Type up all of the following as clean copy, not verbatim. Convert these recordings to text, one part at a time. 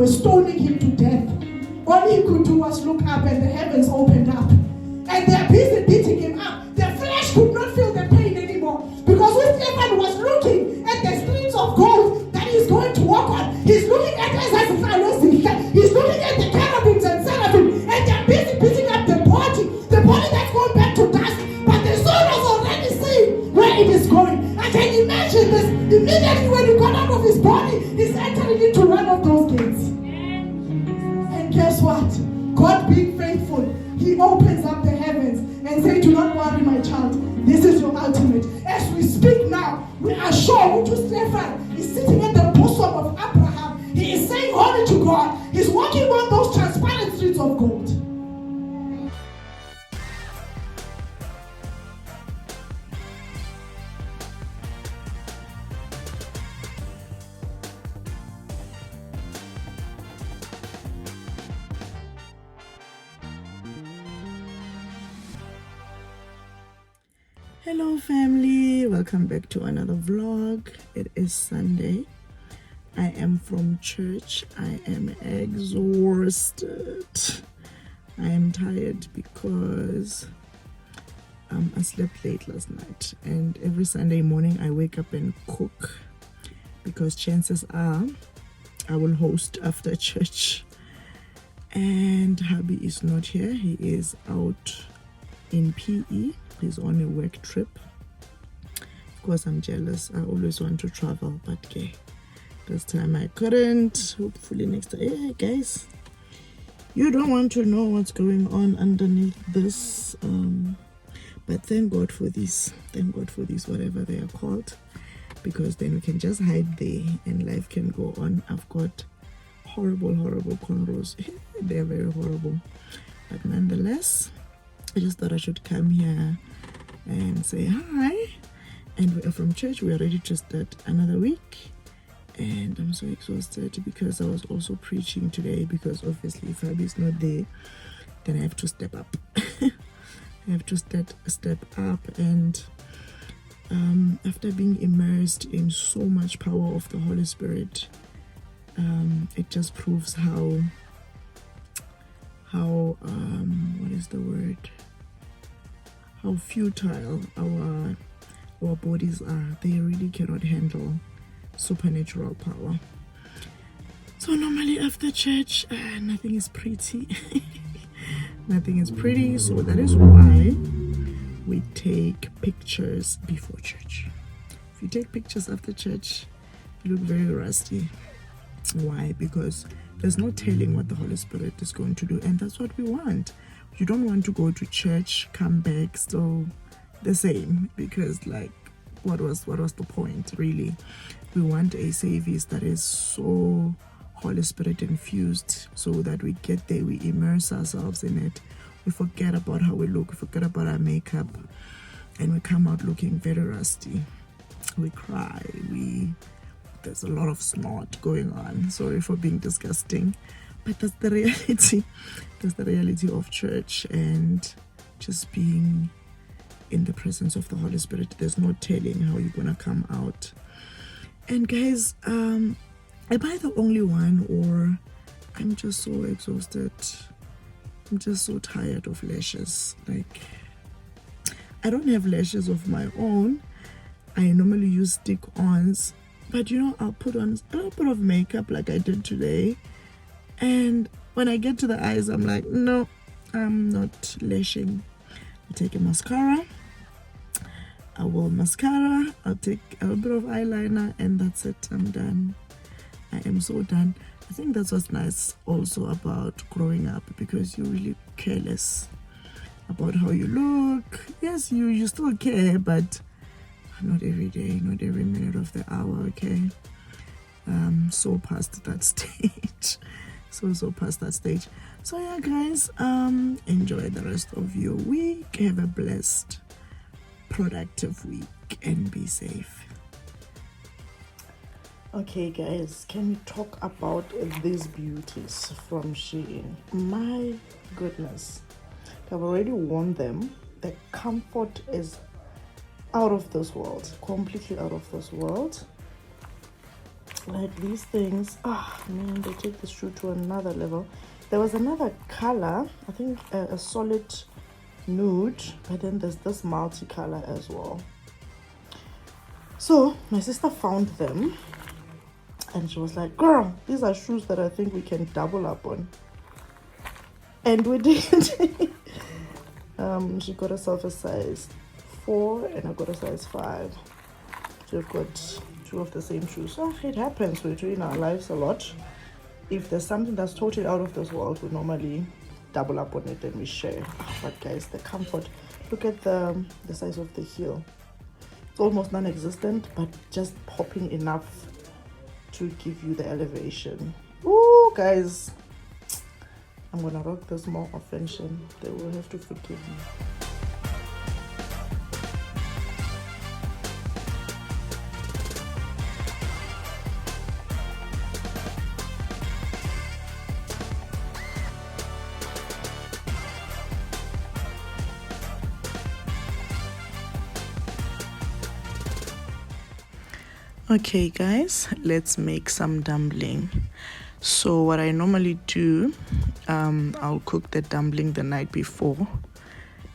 were stoning him to death. All he could do was look up and the heavens opened up. And they're busy beating him up. Their flesh could not feel the pain anymore. Because when Stephen was looking at the streets of gold that he's going to walk on, he's looking at he's looking at the cherubims and seraphim, and they're busy beating up the body that's going back to dust. But the soul was already seeing where it is going. I can imagine this. Immediately when he got out of his body, he's entering into one of those gates. And guess what? God being faithful, he opens up the heavens and says, do not worry, my child. This is your ultimate. As we speak now, we are sure who Stephen is sitting at the bosom of Abraham. He is saying honor to God. He's walking on those transparent streets of gold. Hello family, welcome back to another vlog. It is Sunday. I am from church. I am exhausted. I am tired because I slept late last night, and every Sunday morning I wake up and cook because chances are I will host after church. And hubby is not here. He is out in PE. He's on a work trip. Of course, I'm jealous. I always want to travel, but okay, this time I couldn't. Hopefully next time. Hey guys, you don't want to know what's going on underneath this, but thank God for this. Thank God for this, whatever they are called, because then we can just hide there and life can go on. I've got horrible cornrows. They're very horrible, but nonetheless, I just thought I should come here and say hi. And we are from church. We are ready to start another week. And I'm so exhausted because I was also preaching today, because obviously if hubby is not there, then I have to step up. I have to step up. And after being immersed in so much power of the Holy Spirit, it just proves how what is the word? How futile our bodies are. They really cannot handle supernatural power. So normally after church, nothing is pretty. Nothing is pretty. So that is why we take pictures before church. If you take pictures after church, you look very rusty. Why? Because there's no telling what the Holy Spirit is going to do, and that's what we want. You don't want to go to church, come back still the same, because like what was the point really? We want a service that is so Holy Spirit infused, so that we get there, we immerse ourselves in it, we forget about how we look, we forget about our makeup, and we come out looking very rusty. We cry, there's a lot of snot going on. Sorry for being disgusting, but that's the reality. That's the reality of church and just being in the presence of the Holy Spirit. There's no telling how you're gonna come out. And guys, am I the only one, or I'm just so exhausted? I'm just so tired of lashes. Like, I don't have lashes of my own. I normally use stick-ons, but you know, I'll put on a little bit of makeup like I did today, and when I get to the eyes, I'm like, no, I'm not lashing. I take a mascara. I'll take a little bit of eyeliner, and that's it. I'm done. I am so done. I think that's what's nice also about growing up, because you're really careless about how you look. Yes, you still care, but not every day, not every minute of the hour, okay? So past that stage. So past that stage. So yeah, guys, enjoy the rest of your week. Have a blessed, productive week, and be safe. Okay guys, can we talk about these beauties from Shein? My goodness, I've already worn them. The comfort is out of this world, completely out of this world. Like these things, man, they take the shoe to another level. There was another color, I think a solid nude, but then there's this multicolor as well. So my sister found them and she was like, girl, these are shoes that I think we can double up on. And we did. She got herself a size 4 and I got a size 5. So we've got 2 of the same shoes. So it happens, we do in our lives a lot. If there's something that's totally out of this world, we normally double up on it and we share. But guys, the comfort, look at the size of the heel. It's almost non-existent, but just popping enough to give you the elevation. Ooh, guys, I'm gonna rock this more often. They will have to forgive me. Okay guys, let's make some dumpling. So what I normally do, I'll cook the dumpling the night before,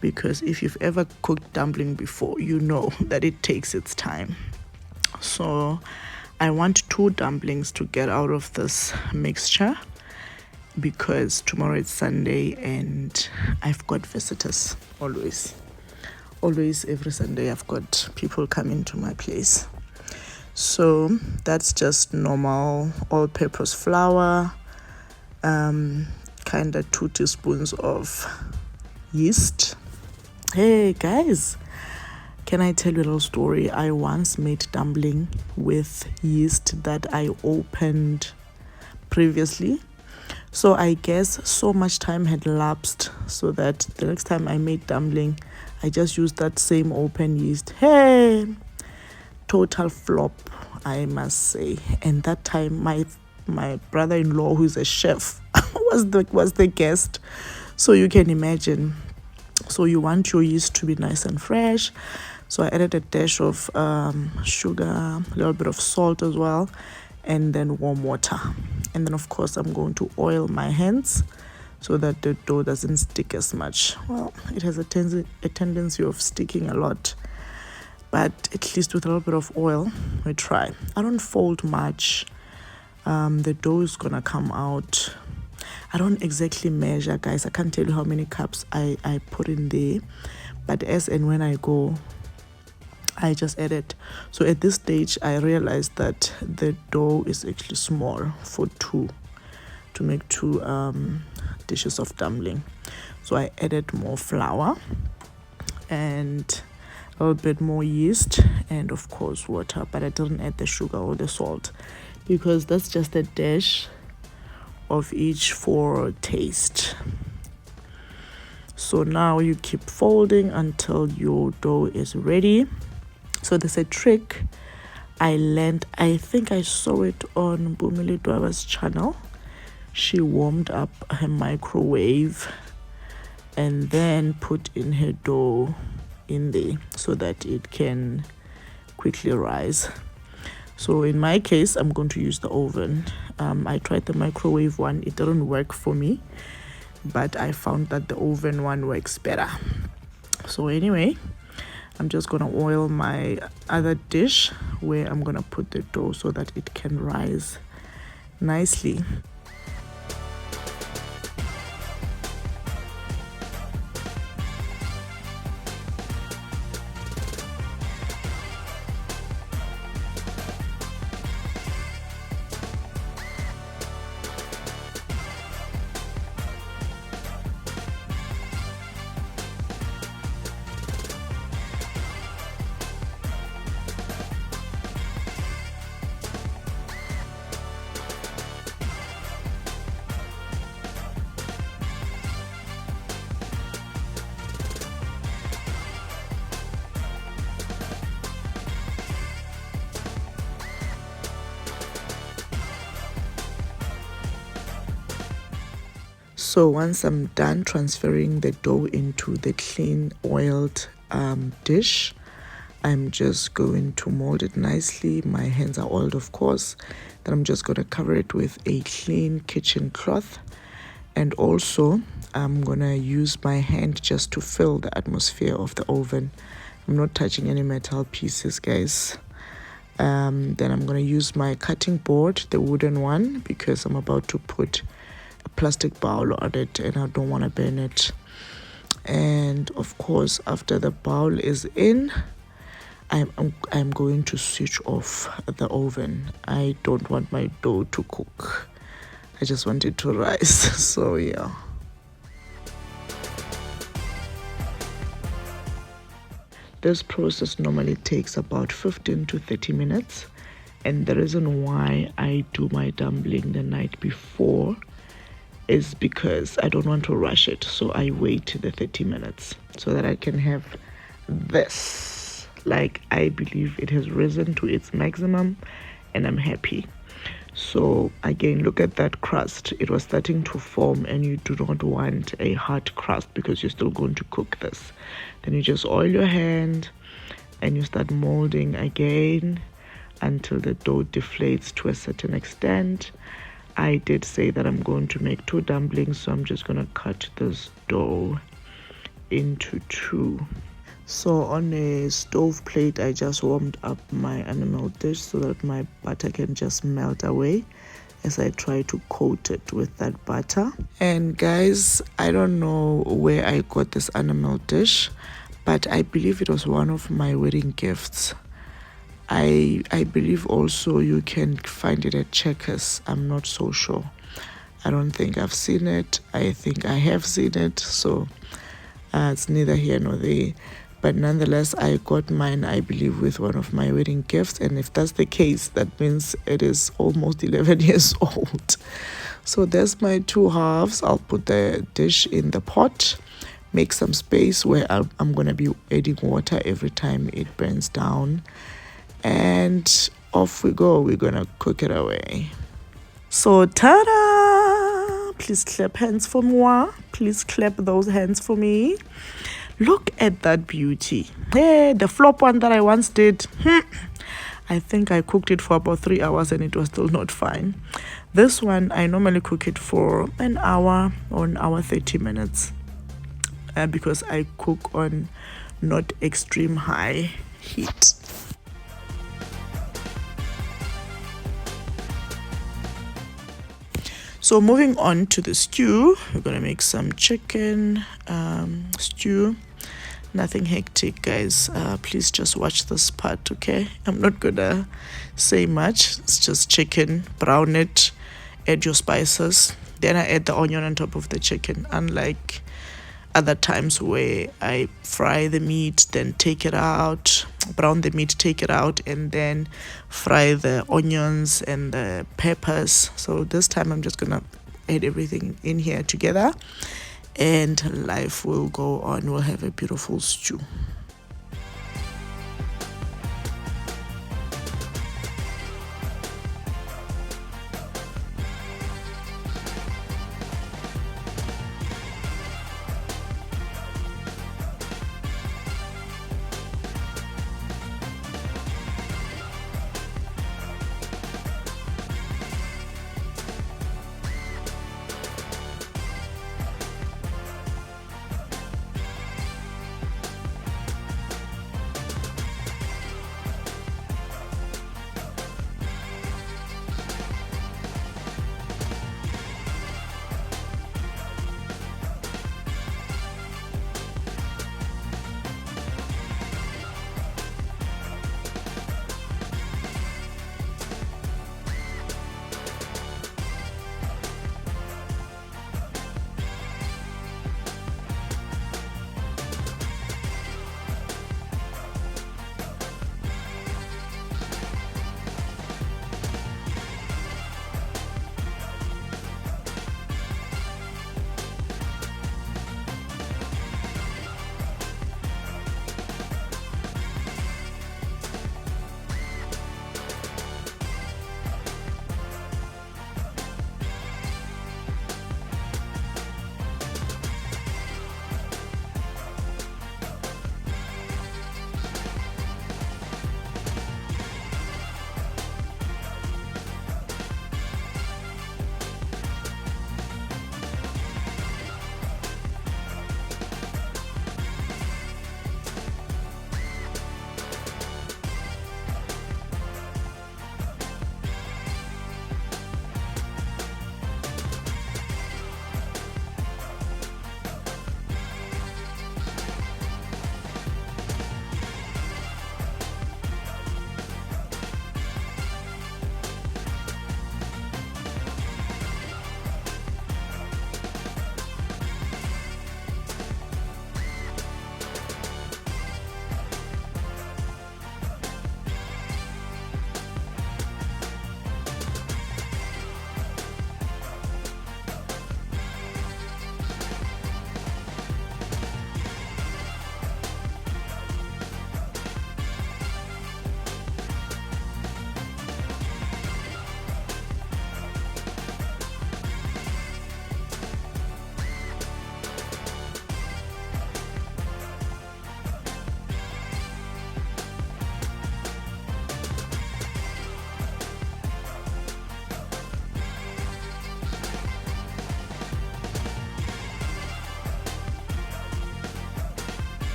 because if you've ever cooked dumpling before, you know that it takes its time. So I want 2 dumplings to get out of this mixture, because tomorrow is Sunday and I've got visitors. Always every Sunday I've got people coming to my place. So that's just normal all-purpose flour, kind of 2 teaspoons of yeast. Hey guys, can I tell you a little story? I once made dumpling with yeast that I opened previously. So I guess so much time had lapsed so that the next time I made dumpling, I just used that same open yeast. Hey, total flop, I must say. And that time my brother-in-law, who's a chef, was the guest. So you can imagine. So you want your yeast to be nice and fresh. So I added a dash of sugar, a little bit of salt as well, and then warm water. And then of course I'm going to oil my hands so that the dough doesn't stick as much. Well, it has a tendency of sticking a lot, but at least with a little bit of oil, we try. I don't fold much. The dough is gonna come out. I don't exactly measure, guys. I can't tell you how many cups I put in there, but as and when I go, I just add it. So at this stage, I realized that the dough is actually small for 2, to make 2 dishes of dumpling. So I added more flour and a little bit more yeast and of course water, but I didn't add the sugar or the salt because that's just a dash of each for taste. So now you keep folding until your dough is ready. So there's a trick I learned, I think I saw it on Bumile Dwaba's channel. She warmed up her microwave and then put in her dough in there so that it can quickly rise. So in my case, I'm going to use the oven. I tried the microwave one, it didn't work for me, but I found that the oven one works better. So anyway, I'm just gonna oil my other dish where I'm gonna put the dough so that it can rise nicely. So once I'm done transferring the dough into the clean oiled dish, I'm just going to mold it nicely. My hands are oiled, of course. Then I'm just going to cover it with a clean kitchen cloth. And also, I'm going to use my hand just to fill the atmosphere of the oven. I'm not touching any metal pieces, guys. Then I'm going to use my cutting board, the wooden one, because I'm about to put a plastic bowl on it and I don't want to burn it. And of course, after the bowl is in, I'm going to switch off the oven. I don't want my dough to cook. I just want it to rise. So yeah. This process normally takes about 15 to 30 minutes. And the reason why I do my dumpling the night before is because I don't want to rush it. So I wait the 30 minutes so that I can have this. Like, I believe it has risen to its maximum and I'm happy. So again, look at that crust. It was starting to form, and you do not want a hard crust because you're still going to cook this. Then you just oil your hand and you start molding again until the dough deflates to a certain extent. I did say that I'm going to make 2 dumplings, so I'm just going to cut this dough into 2. So on a stove plate, I just warmed up my animal dish so that my butter can just melt away as I try to coat it with that butter. And guys, I don't know where I got this animal dish, but I believe it was one of my wedding gifts. I believe also you can find it at Checkers. I'm not so sure. I don't think I've seen it. I think I have seen it, so it's neither here nor there. But nonetheless, I got mine, I believe, with one of my wedding gifts. And if that's the case, that means it is almost 11 years old. So there's my 2 halves. I'll put the dish in the pot, make some space where I'm going to be adding water every time it burns down. And off we go. We're going to cook it away. So, ta-da! Please clap hands for moi. Please clap those hands for me. Look at that beauty. Hey, the flop one that I once did. I think I cooked it for about 3 hours and it was still not fine. This one, I normally cook it for an hour or an hour 30 minutes. Because I cook on not extreme high heat. So moving on to the stew, we're gonna make some chicken stew. Nothing hectic, guys. Please just watch this part, okay? I'm not gonna say much. It's just chicken, brown it, add your spices. Then I add the onion on top of the chicken, unlike other times where I fry the meat, then take it out, brown the meat, take it out, and then fry the onions and the peppers. So this time I'm just gonna add everything in here together and life will go on. We'll have a beautiful stew.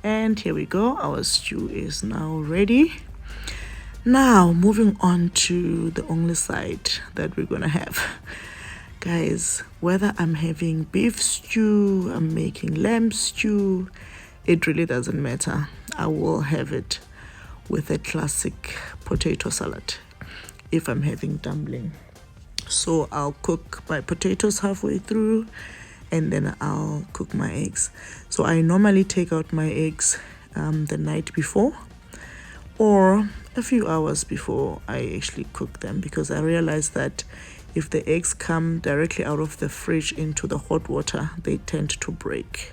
And here we go, our stew is now ready. Now moving on to the only side that we're gonna have. Guys, whether I'm having beef stew, I'm making lamb stew, it really doesn't matter. I will have it with a classic potato salad if I'm having dumpling. So I'll cook my potatoes halfway through and then I'll cook my eggs. So I normally take out my eggs the night before or a few hours before I actually cook them, because I realize that if the eggs come directly out of the fridge into the hot water, they tend to break.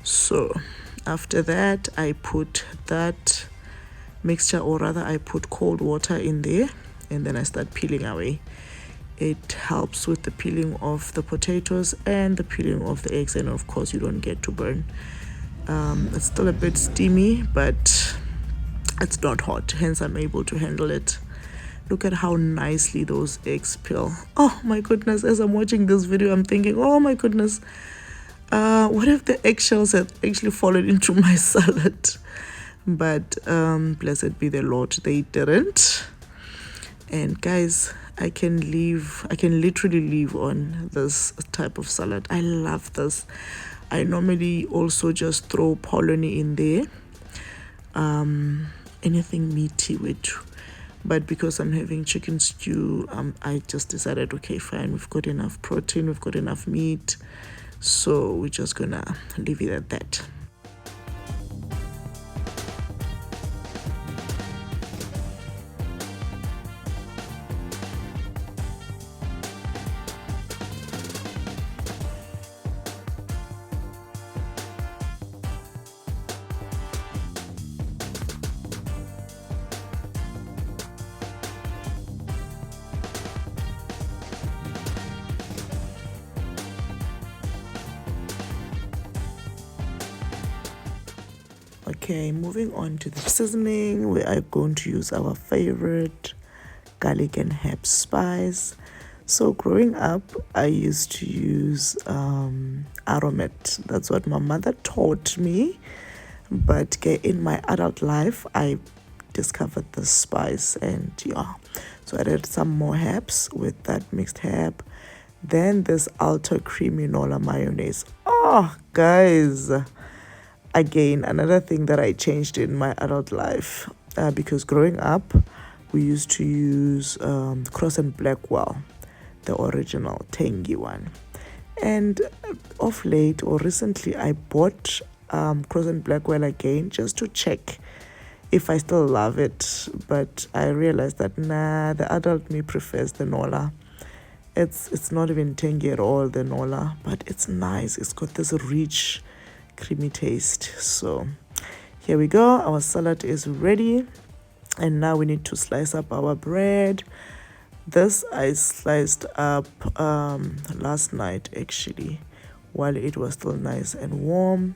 So after that, I put that mixture, or rather I put cold water in there, and then I start peeling away. It helps with the peeling of the potatoes and the peeling of the eggs, and of course you don't get to burn. It's still a bit steamy, but it's not hot, hence I'm able to handle it. Look at how nicely those eggs peel. Oh my goodness, as I'm watching this video, I'm thinking, oh my goodness, what if the eggshells had actually fallen into my salad? But blessed be the Lord, they didn't. And guys, I can literally live on this type of salad. I love this. I normally also just throw polony in there, anything meaty with, but because I'm having chicken stew, I just decided, okay, fine, we've got enough protein, we've got enough meat, so we're just gonna leave it at that. Okay, moving on to the seasoning, we are going to use our favorite garlic and herb spice. So growing up, I used to use aromat. That's what my mother taught me. But in my adult life, I discovered this spice, and yeah, so I added some more herbs with that mixed herb. Then this ultra creamy nola mayonnaise. Oh, guys. Again, another thing that I changed in my adult life, because growing up, we used to use Cross and Blackwell, the original tangy one. And of late or recently, I bought Cross and Blackwell again just to check if I still love it. But I realized that, nah, the adult me prefers the Nola. It's not even tangy at all, the Nola, but it's nice. It's got this rich creamy taste. So here we go, our salad is ready, and now we need to slice up our bread. This I sliced up last night actually, while it was still nice and warm.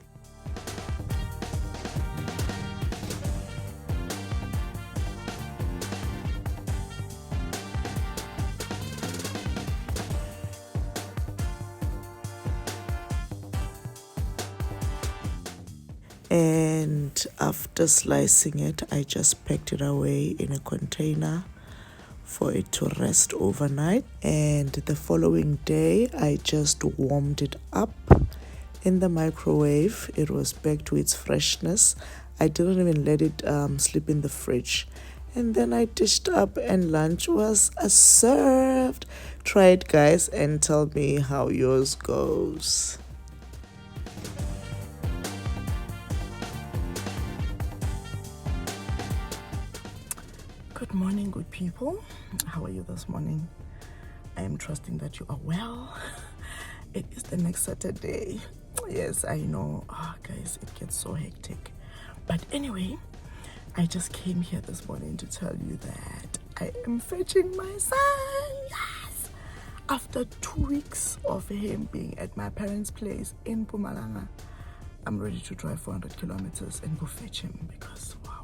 And after slicing it, I just packed it away in a container for it to rest overnight. And the following day, I just warmed it up in the microwave. It was back to its freshness. I didn't even let it sleep in the fridge. And then I dished up and lunch was served. Try it, guys, and tell me how yours goes. Good morning, good people. How are you this morning? I am trusting that you are well. It is the next Saturday. Yes, I know. Guys, it gets so hectic. But anyway, I just came here this morning to tell you that I am fetching my son. Yes! After 2 weeks of him being at my parents' place in Mpumalanga, I'm ready to drive 400 kilometers and go fetch him because, wow.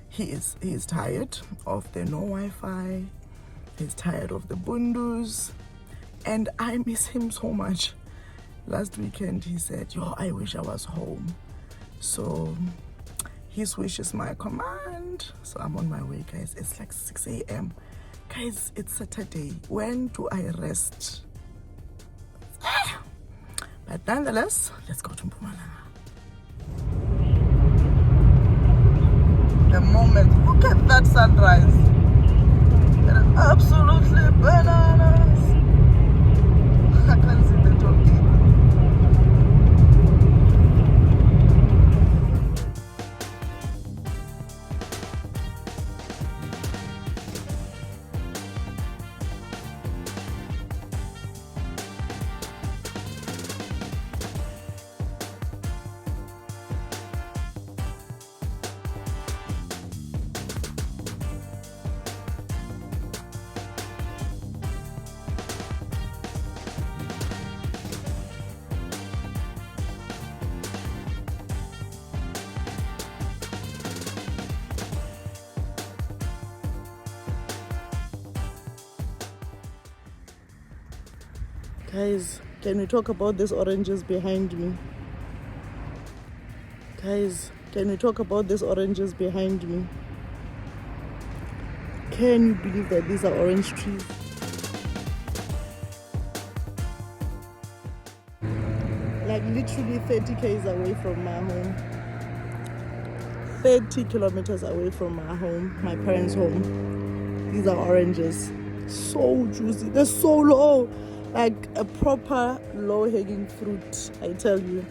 He is tired of the no Wi-Fi. He's tired of the bundus, and I miss him so much. Last weekend he said, "Yo, I wish I was home." So his wish is my command. So I'm on my way, guys. It's like 6 a.m. Guys, it's Saturday. When do I rest? But nonetheless, let's go to Mpumalanga. The moment, look at that sunrise. They're absolutely bananas. I can't see the talking. Guys, can we talk about these oranges behind me? Guys, can we talk about these oranges behind me? Can you believe that these are orange trees? Like literally 30 k's away from my home. 30 kilometers away from my home, my parents' home. These are oranges. So juicy. They're so low. Like a proper low-hanging fruit, I tell you.